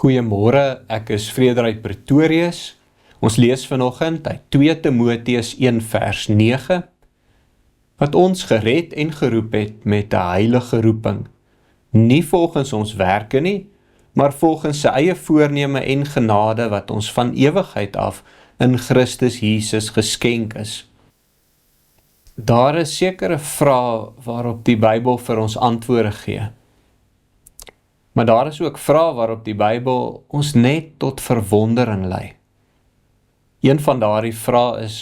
Goeiemôre, ek is Frederik Pretorius. Ons lees vanoggend uit 2 Timoteus 1 vers 9, wat ons gered en geroep het met 'n heilige roeping, nie volgens ons werke nie, maar volgens sy eie voorneme en genade wat ons van ewigheid af in Christus Jesus geskenk is. Daar is sekere vrae waarop die Bybel vir ons antwoorde gee. Maar daar is ook vrae waarop die Bybel ons net tot verwondering lei. Een van daardie vrae is,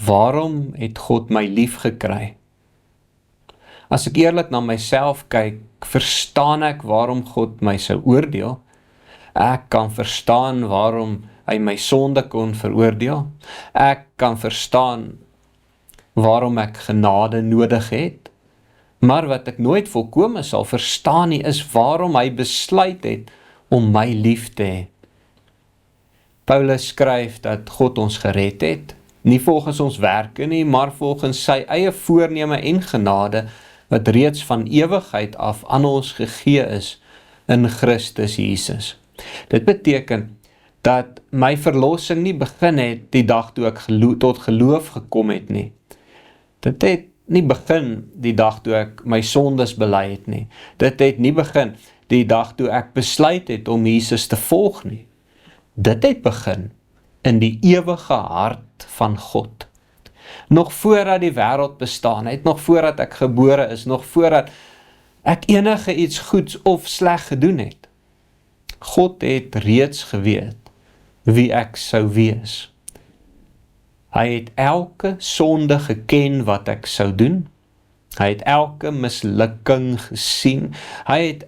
waarom het God my lief gekry? As ek eerlik na myself kyk, verstaan ek waarom God my sou oordeel. Ek kan verstaan waarom hy my sonde kon veroordeel. Ek kan verstaan waarom ek genade nodig het. Maar wat ek nooit volkome sal verstaan nie, is waarom hy besluit het om my lief te hê. Paulus skryf dat God ons gered het, nie volgens ons werke nie, maar volgens sy eie voorneme en genade, wat reeds van ewigheid af aan ons gegee is in Christus Jesus. Dit beteken dat my verlossing nie begin het die dag toe ek tot geloof gekom het nie. Dit het nie begin die dag toe ek my sondes bely het nie. Dit het nie begin die dag toe ek besluit het om Jesus te volg nie. Dit het begin in die ewige hart van God. Nog voordat die wêreld bestaan het, nog voordat ek gebore is, nog voordat ek enige iets goeds of sleg gedoen het. God het reeds geweet wie ek sou wees. Hy het elke sonde geken wat ek sou doen. Hy het elke mislukking gesien. Hy het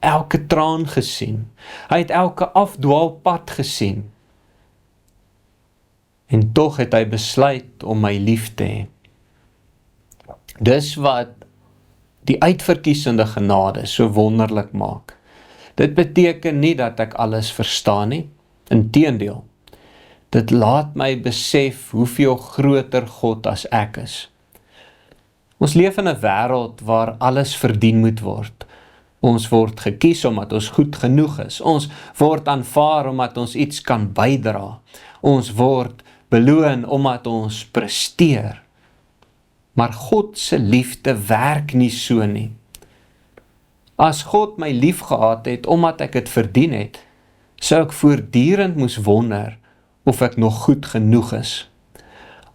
elke traan gesien. Hy het elke afdwaalpad gesien. En tog het hy besluit om my lief te hê. Dis wat die uitverkiesende genade so wonderlik maak. Dit beteken nie dat ek alles verstaan nie. Inteendeel. Dit laat my besef hoeveel groter God as ek is. Ons leef in 'n wêreld waar alles verdien moet word. Ons word gekies omdat ons goed genoeg is. Ons word aanvaar omdat ons iets kan bydra. Ons word beloon omdat ons presteer. Maar God se liefde werk nie so nie. As God my lief gehad het omdat ek dit verdien het, sou ek voortdurend moes wonder of ek nog goed genoeg is.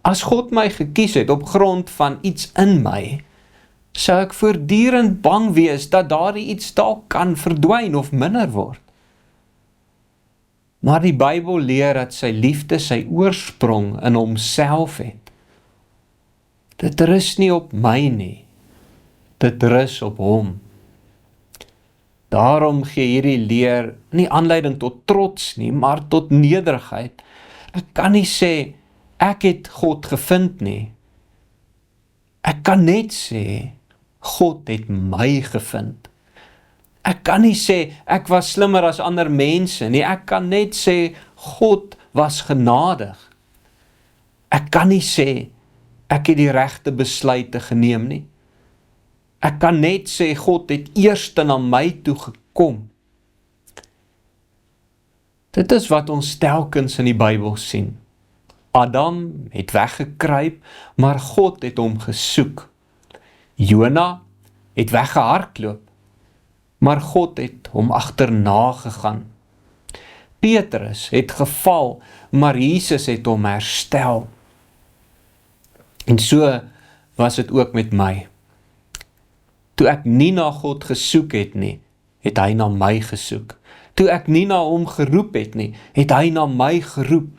As God my gekies het op grond van iets in my, sou ek voortdurend bang wees dat daardie iets dalk kan verdwyn of minder word. Maar die Bybel leer dat sy liefde sy oorsprong in homself het. Dit rus nie op my nie, dit rus op hom. Daarom gee hierdie leer nie aanleiding tot trots nie, maar tot nederigheid. Ek kan nie sê, ek het God gevind nie. Ek kan net sê, God het my gevind. Ek kan nie sê, ek was slimmer as ander mense nie. Ek kan net sê, God was genadig. Ek kan nie sê, ek het die regte besluite geneem nie. Ek kan net sê, God het eerste na my toe gekom. Dit is wat ons telkens in die Bybel sien. Adam het weggekruip, maar God het hom gesoek. Jona het weggehardloop, maar God het hom agterna gegaan. Petrus het geval, maar Jesus het hom herstel. En so was dit ook met my. Toe ek nie na God gesoek het nie, het hy na my gesoek. Toe ek nie na hom geroep het nie, het hy na my geroep.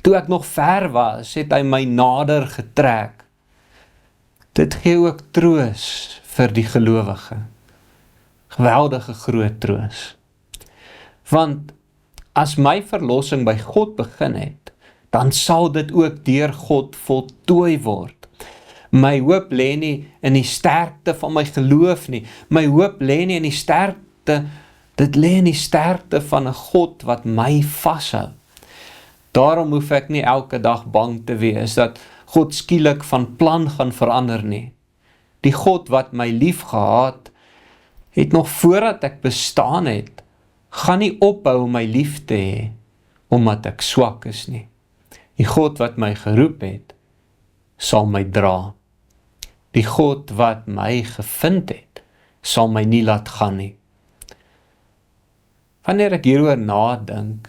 Toe ek nog ver was, het hy my nader getrek. Dit gee ook troos vir die gelowige. Geweldige groot troos. Want as my verlossing by God begin het, dan sal dit ook deur God voltooi word. My hoop lê nie in die sterkte van my geloof nie. My hoop lê nie in die sterkte, dit lê in die sterkte van 'n God wat my vashou. Daarom hoef ek nie elke dag bang te wees dat God skielik van plan gaan verander nie. Die God wat my lief gehad, het nog voordat ek bestaan het, gaan nie ophou om my lief te hê, omdat ek swak is nie. Die God wat my geroep het, sal my dra. Die God wat my gevind het, sal my nie laat gaan nie. Wanneer ek hieroor nadink,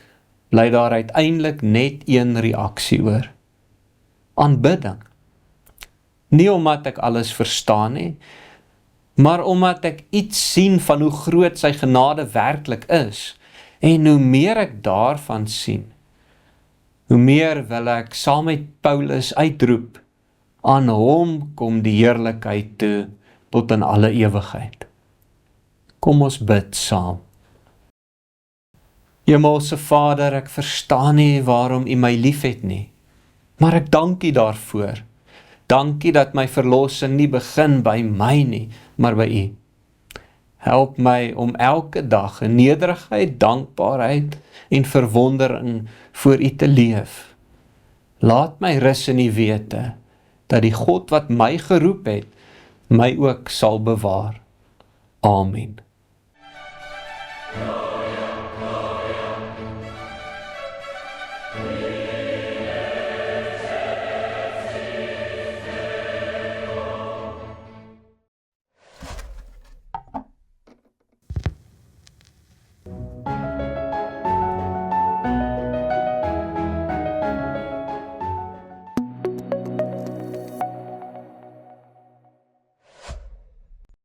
bly daar uiteindelik net een reaksie oor. Aanbidding. Nie omdat ek alles verstaan nie, maar omdat ek iets sien van hoe groot sy genade werklik is, en hoe meer ek daarvan sien, hoe meer wil ek saam met Paulus uitroep, aan hom kom die heerlikheid toe tot in alle ewigheid. Kom ons bid saam. Hemelse Vader, ek verstaan nie waarom U my liefhet nie, maar ek dank U daarvoor. Dankie dat my verlossing nie begin by my nie, maar by U. Help my om elke dag in nederigheid, dankbaarheid en verwondering voor U te leef. Laat my rus in U wete, dat die God wat my geroep het, my ook sal bewaar. Amen.